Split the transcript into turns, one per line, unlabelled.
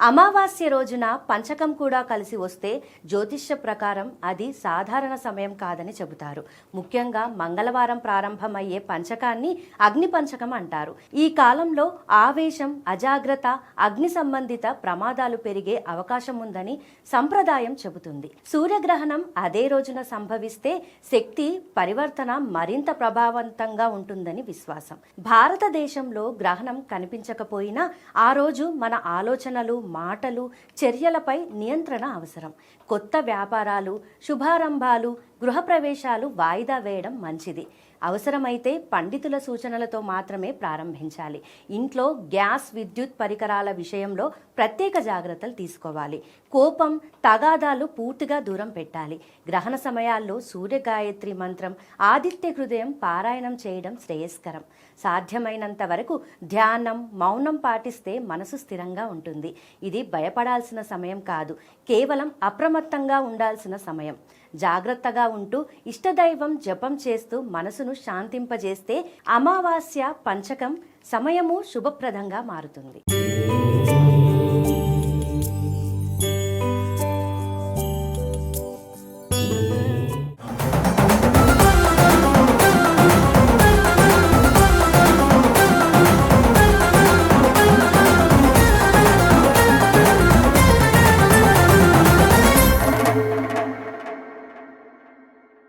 అమావాస్య రోజున పంచకం కూడా కలిసి వస్తే జ్యోతిష్య ప్రకారం అది సాధారణ సమయం కాదని చెబుతారు. ముఖ్యంగా మంగళవారం ప్రారంభమయ్యే పంచకాన్ని అగ్ని పంచకం అంటారు. ఈ కాలంలో ఆవేశం, అజాగ్రత్త, అగ్ని సంబంధిత ప్రమాదాలు పెరిగే అవకాశం ఉందని సంప్రదాయం చెబుతుంది. సూర్యగ్రహణం అదే రోజున సంభవిస్తే శక్తి పరివర్తన మరింత ప్రభావవంతంగా ఉంటుందని విశ్వాసం. భారతదేశంలో గ్రహణం కనిపించకపోయినా ఆ రోజు మన ఆలోచనలు, మాటలు, చర్యలపై నియంత్రణ అవసరం. కొత్త వ్యాపారాలు, శుభారంభాలు, గృహప్రవేశాలు వాయిదా వేయడం మంచిది. అవసరమైతే పండితుల సూచనలతో మాత్రమే ప్రారంభించాలి. ఇంట్లో గ్యాస్, విద్యుత్ పరికరాల విషయంలో ప్రత్యేక జాగ్రత్తలు తీసుకోవాలి. కోపం, తగాదాలు పూర్తిగా దూరం పెట్టాలి. గ్రహణ సమయాల్లో సూర్య గాయత్రి మంత్రం, ఆదిత్య హృదయం పారాయణం చేయడం శ్రేయస్కరం. సాధ్యమైనంత వరకు ధ్యానం, మౌనం పాటిస్తే మనసు స్థిరంగా ఉంటుంది. ఇది భయపడాల్సిన సమయం కాదు, కేవలం అప్రమత్తంగా ఉండాల్సిన సమయం. జాగ్రత్తగా ఉంటూ ఇష్టదైవం జపం చేస్తూ మనసును శాంతింపజేస్తే అమావాస్య పంచకం సమయము శుభప్రదంగా మారుతుంది.